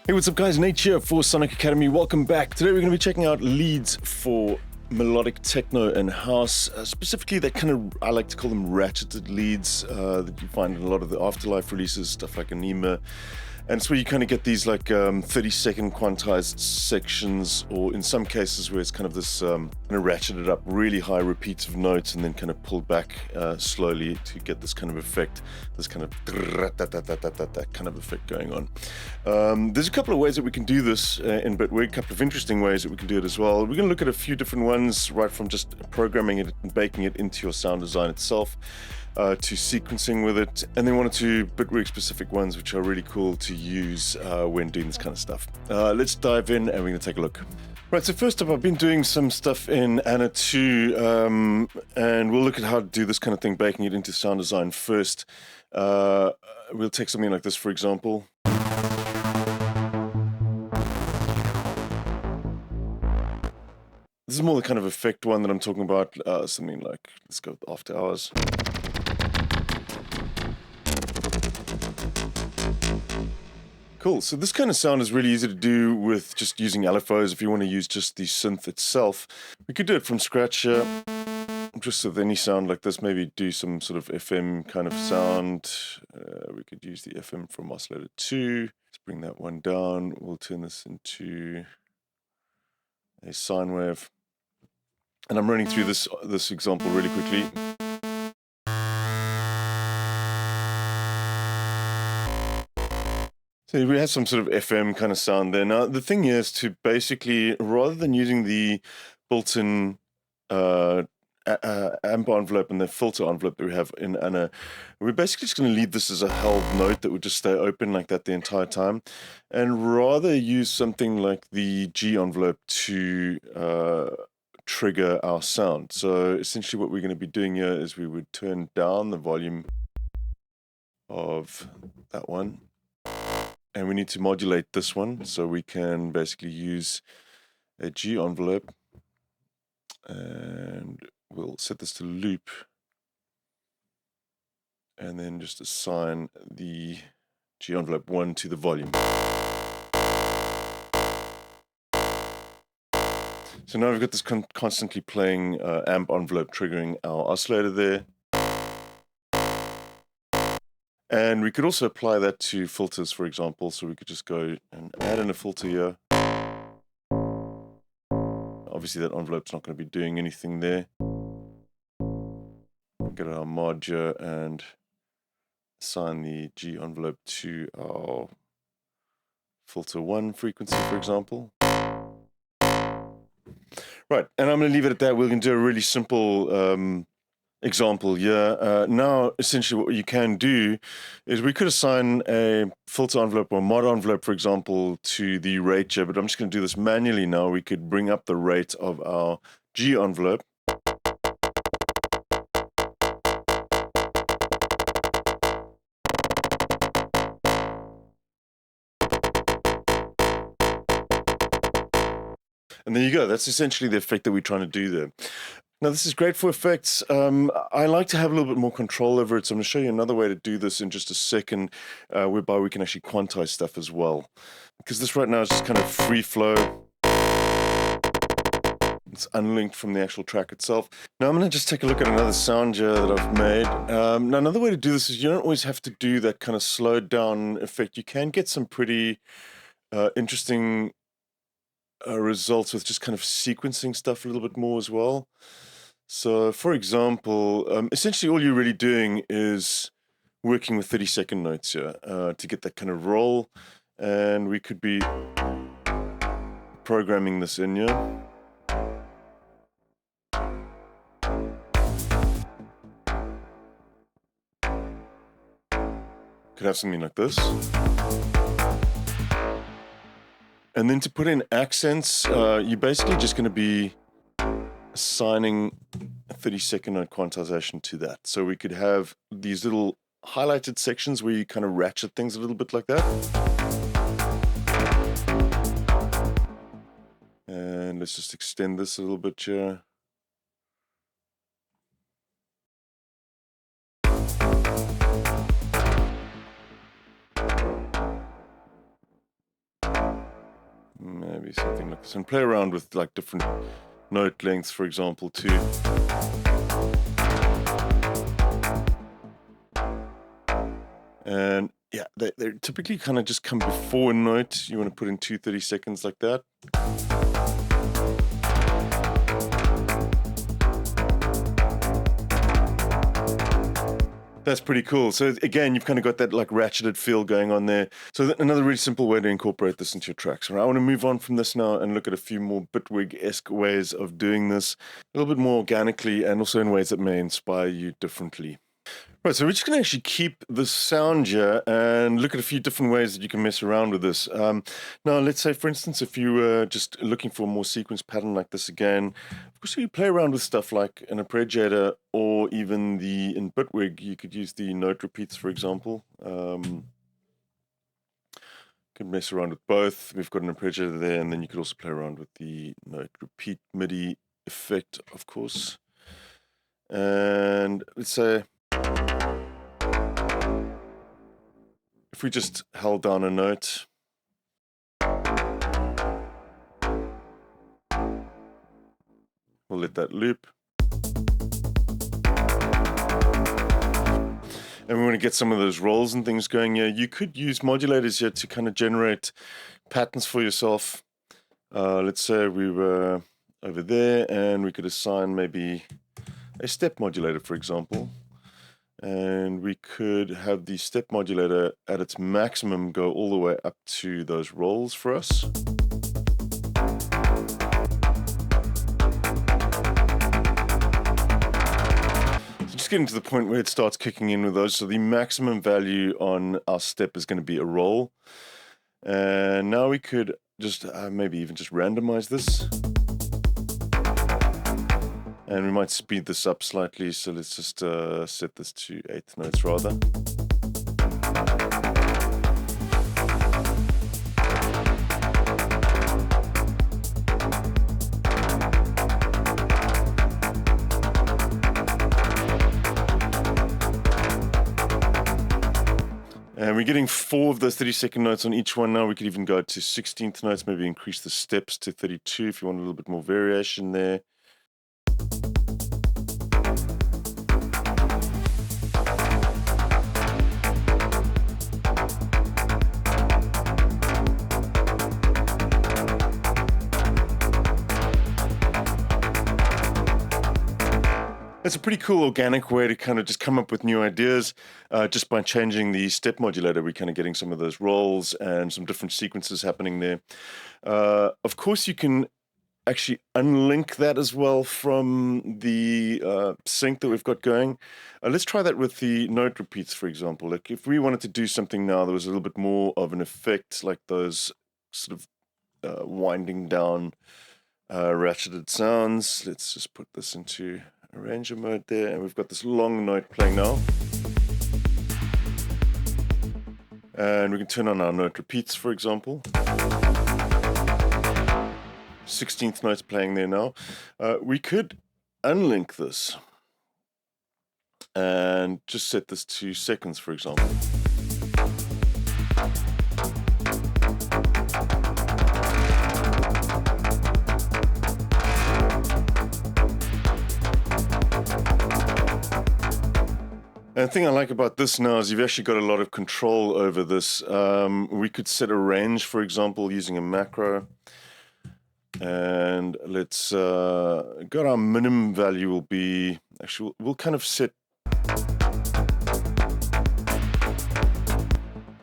Hey, what's up guys? Nate here for Sonic Academy. Welcome back. Today we're going to be checking out leads for melodic techno and house, specifically that kind of, I like to call them ratcheted leads that you find in a lot of the Afterlife releases, stuff like Anima. And it's where you kind of get these like 30-second quantized sections, or in some cases where it's kind of this kind of ratcheted up, really high repeats of notes and then kind of pulled back slowly to get this kind of effect, this kind of that kind of effect going on. There's a couple of ways that we can do this in Bitwig, a couple of interesting ways that we can do it as well. We're going to look at a few different ones, right from just programming it and baking it into your sound design itself, to sequencing with it, and then one or two Bitwig specific ones which are really cool to use when doing this kind of stuff. Let's dive in and we're going to take a look. Right, so first up, I've been doing some stuff in Anna 2, and we'll look at how to do this kind of thing, baking it into sound design first. We'll take something like this, for example. This is more the kind of effect one that I'm talking about, something like, let's go with After Hours. Cool, so this kind of sound is really easy to do with just using LFOs. If you want to use just the synth itself, we could do it from scratch here, just with any sound like this. Maybe do some sort of FM kind of sound. We could use the FM from Modulator 2. Let's bring that one down. We'll turn this into a sine wave. And I'm running through this example really quickly. So we have some sort of FM kind of sound there. Now, the thing is to basically, rather than using the built-in amp envelope and the filter envelope that we have in Anna, we're basically just going to leave this as a held note that would just stay open like that the entire time, and rather use something like the G envelope to trigger our sound. So essentially what we're going to be doing here is we would turn down the volume of that one. And we need to modulate this one, so we can basically use a G envelope, and we'll set this to loop, and then just assign the G envelope 1 to the volume. So now we've got this constantly playing amp envelope triggering our oscillator there. And we could also apply that to filters, for example, so we could just go and add in a filter here. Obviously that envelope's not going to be doing anything there. Get our mod here and assign the G envelope to our filter 1 frequency, for example. Right, and I'm going to leave it at that. We're going to do a really simple example here. Now, essentially what you can do is we could assign a filter envelope or mod envelope, for example, to the rate here, but I'm just going to do this manually now. We could bring up the rate of our G envelope. And there you go. That's essentially the effect that we're trying to do there. Now, this is great for effects. I like to have a little bit more control over it, so I'm going to show you another way to do this in just a second, whereby we can actually quantize stuff as well. Because this right now is just kind of free flow. It's unlinked from the actual track itself. Now, I'm going to just take a look at another sound here that I've made. Now, another way to do this is you don't always have to do that kind of slowed down effect. You can get some pretty interesting results with just kind of sequencing stuff a little bit more as well. So, for example, essentially all you're really doing is working with 30-second notes here to get that kind of roll, and we could be programming this in here. Could have something like this. And then to put in accents, you're basically just going to be assigning a 30-second note quantization to that. So we could have these little highlighted sections where you kind of ratchet things a little bit like that. And let's just extend this a little bit here. maybe something like this, and play around with like different note lengths, for example, too. And yeah, they typically kind of just come before a note. You want to put in 2 30 seconds like that. That's pretty cool. So again, you've kind of got that like ratcheted feel going on there. So another really simple way to incorporate this into your tracks. Right, I want to move on from this now and look at a few more Bitwig-esque ways of doing this, a little bit more organically and also in ways that may inspire you differently. Right, so we're just going to actually keep the sound here and look at a few different ways that you can mess around with this. Now, let's say, for instance, if you were just looking for a more sequence pattern like this again, of course, you play around with stuff like an arpeggiator or even in Bitwig, you could use the note repeats, for example. You can mess around with both. We've got an arpeggiator there, and then you could also play around with the note repeat MIDI effect, of course. And let's say, if we just held down a note, we'll let that loop. And we want to get some of those rolls and things going here. You could use modulators here to kind of generate patterns for yourself. Let's say we were over there and we could assign maybe a step modulator, for example. And we could have the step modulator at its maximum go all the way up to those rolls for us. So just getting to the point where it starts kicking in with those. So the maximum value on our step is going to be a roll. And now we could just maybe even just randomize this. And we might speed this up slightly, so let's just set this to 8th notes rather. And we're getting 4 of those 30-second notes on each one now. We could even go to 16th notes, maybe increase the steps to 32 if you want a little bit more variation there. It's a pretty cool organic way to kind of just come up with new ideas. Just by changing the step modulator, we're kind of getting some of those rolls and some different sequences happening there. Of course, you can actually unlink that as well from the sync that we've got going. Let's try that with the note repeats, for example. Like if we wanted to do something now, there was a little bit more of an effect, like those sort of winding down ratcheted sounds. Let's just put this into arranger mode there, and we've got this long note playing now. And we can turn on our note repeats, for example. 16th notes playing there now. We could unlink this and just set this to seconds, for example. And the thing I like about this now is you've actually got a lot of control over this. We could set a range, for example, using a macro. And let's got our minimum value will be, actually, we'll kind of set,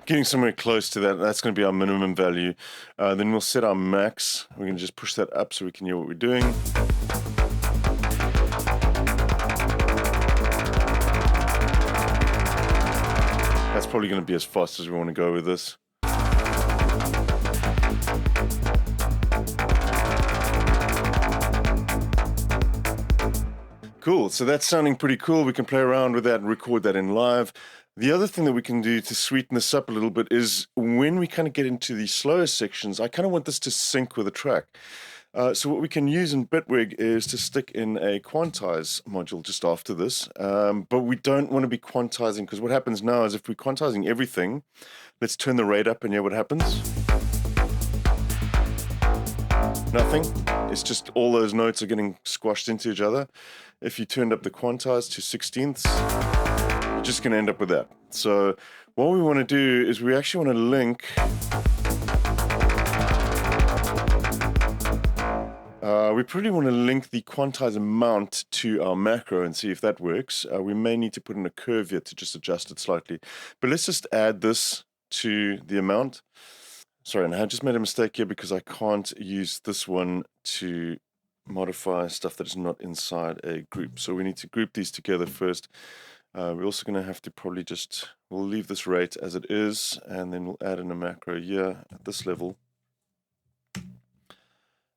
getting somewhere close to that. That's going to be our minimum value. Then we'll set our max. We're going to just push that up so we can hear what we're doing. That's probably going to be as fast as we want to go with this. Cool, so that's sounding pretty cool. We can play around with that and record that in live. The other thing that we can do to sweeten this up a little bit is when we kind of get into the slower sections, I kind of want this to sync with the track. So what we can use in Bitwig is to stick in a quantize module just after this, but we don't want to be quantizing, because what happens now is if we're quantizing everything, let's turn the rate up and hear what happens. nothing. It's just all those notes are getting squashed into each other. If you turned up the quantized to 16ths, you're just going to end up with that. So what we want to do is we actually want to link we probably want to link the quantize amount to our macro and see if that works. We may need to put in a curve here to just adjust it slightly. But let's just add this to the amount. Sorry, and I just made a mistake here because I can't use this one to modify stuff that is not inside a group. So we need to group these together first. We're also going to have to probably we'll leave this rate as it is, and then we'll add in a macro here at this level.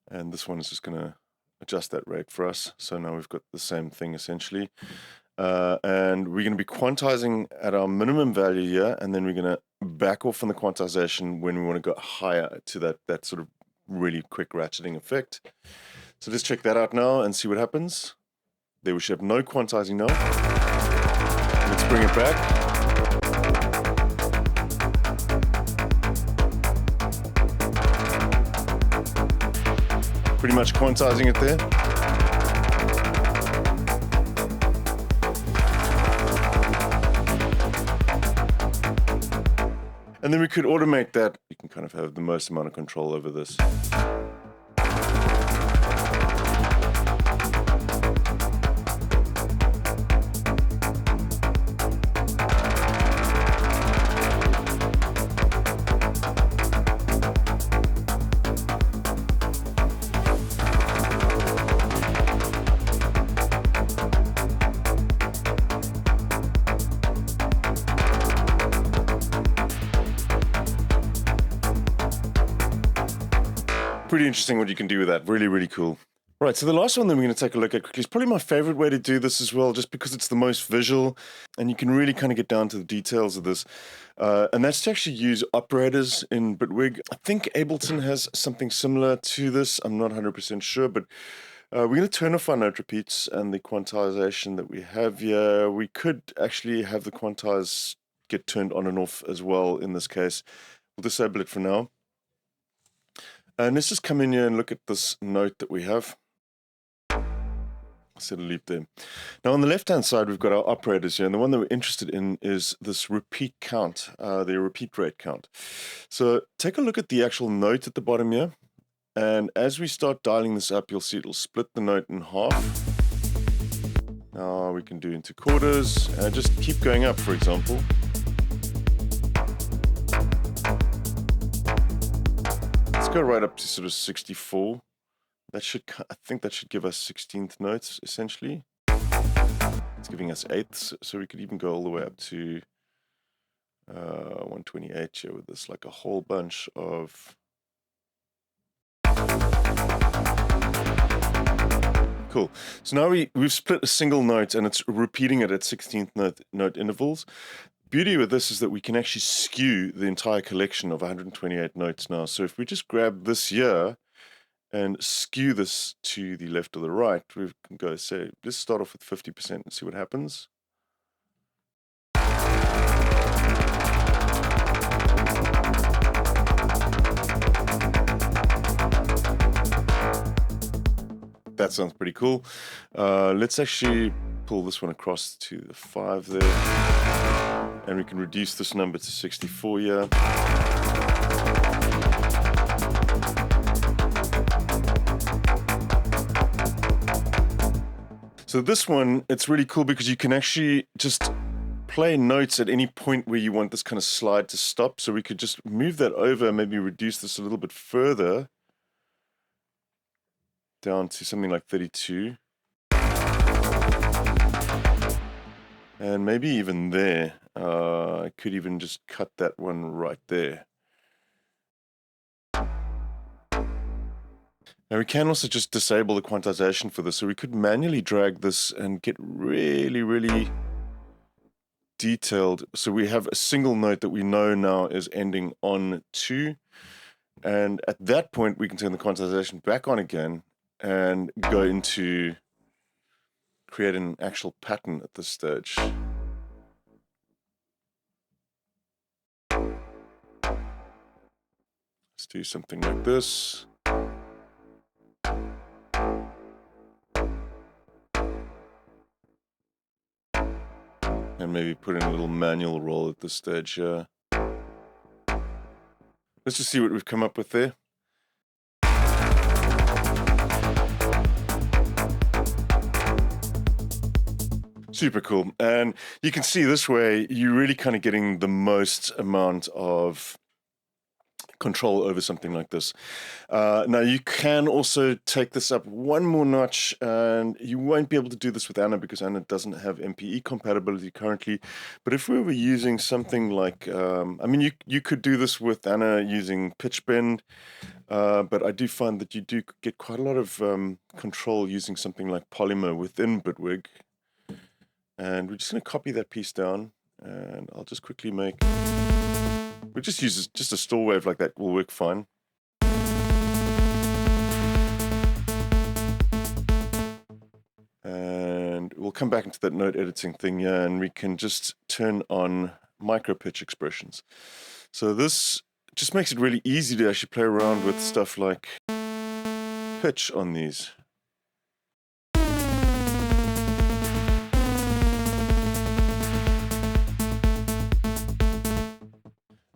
And this one is just going to adjust that rate for us. So now we've got the same thing essentially. And we're going to be quantizing at our minimum value here, and then we're going to back off on the quantization when we want to go higher to that sort of really quick ratcheting effect. So let's check that out now and see what happens. There we should have no quantizing now. Let's bring it back. Pretty much quantizing it there. And then we could automate that. You can kind of have the most amount of control over this. Pretty interesting what you can do with that. Really, really cool. Right, so the last one that we're going to take a look at quickly is probably my favorite way to do this as well, just because it's the most visual and you can really kind of get down to the details of this. And that's to actually use operators in Bitwig. I think Ableton has something similar to this. I'm not 100% sure, but we're going to turn off our note repeats and the quantization that we have here. We could actually have the quantize get turned on and off as well in this case. We'll disable it for now. And let's just come in here and look at this note that we have. Set a loop there. Now on the left-hand side, we've got our operators here, and the one that we're interested in is this repeat count, the repeat rate count. So take a look at the actual note at the bottom here, and as we start dialing this up, you'll see it'll split the note in half. Now we can do into quarters, and just keep going up, for example. Go right up to sort of 64. That should, I think that should give us 16th notes essentially. It's giving us 8ths, so we could even go all the way up to 128 here with this, like a whole bunch of. Cool. So now we've split a single note and it's repeating it at 16th note intervals. Beauty with this is that we can actually skew the entire collection of 128 notes now. So if we just grab this here and skew this to the left or the right, we can go say, let's start off with 50% and see what happens. That sounds pretty cool. Let's actually pull this one across to the 5 there. And we can reduce this number to 64 here. So this one, it's really cool because you can actually just play notes at any point where you want this kind of slide to stop. So we could just move that over, maybe reduce this a little bit further down to something like 32. And maybe even there, I could even just cut that one right there. Now we can also just disable the quantization for this, so we could manually drag this and get really, really detailed. So we have a single note that we know now is ending on 2, and at that point we can turn the quantization back on again and go into create an actual pattern at this stage. Let's do something like this. And maybe put in a little manual roll at this stage here. Let's just see what we've come up with there. Super cool. And you can see this way, you're really kind of getting the most amount of control over something like this. Now you can also take this up one more notch, and you won't be able to do this with Anna because Anna doesn't have MPE compatibility currently. But if we were using something like, I mean, you could do this with Anna using pitch bend, but I do find that you do get quite a lot of control using something like Polymer within Bitwig. And we're just going to copy that piece down, and I'll just quickly make... We just use just a store wave like that will work fine. And we'll come back into that note editing thing here, and we can just turn on micro pitch expressions. So this just makes it really easy to actually play around with stuff like pitch on these.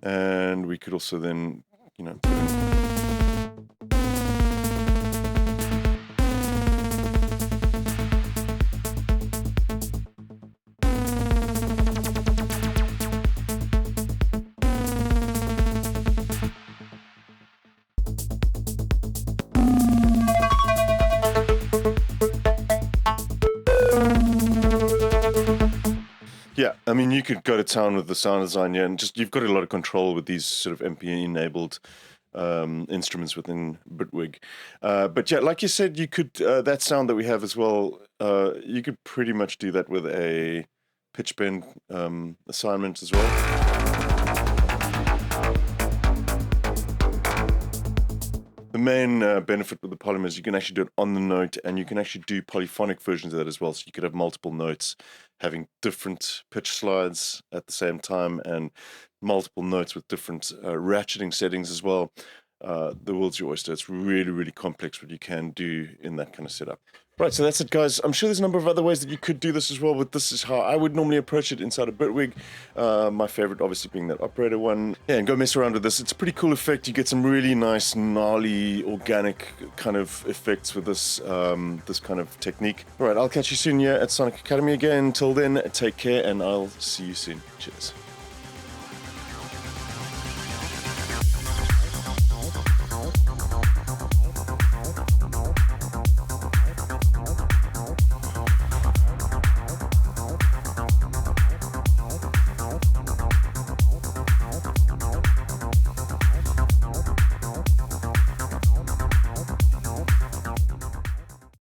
And we could also then, you know, put in... Yeah, I mean, you could go to town with the sound design, yeah, and just you've got a lot of control with these sort of MPE-enabled instruments within Bitwig. But yeah, like you said, you could that sound that we have as well. You could pretty much do that with a pitch bend assignment as well. The main benefit with the Polymer is you can actually do it on the note, and you can actually do polyphonic versions of that as well. So you could have multiple notes having different pitch slides at the same time, and multiple notes with different ratcheting settings as well. The world's your oyster. It's really, really complex what you can do in that kind of setup. Right, so that's it, guys. I'm sure there's a number of other ways that you could do this as well, but this is how I would normally approach it inside of Bitwig. My favorite, obviously, being that operator one. Yeah, and go mess around with this. It's a pretty cool effect. You get some really nice, gnarly, organic kind of effects with this this kind of technique. All right, I'll catch you soon here at Sonic Academy again. Until then, take care, and I'll see you soon. Cheers.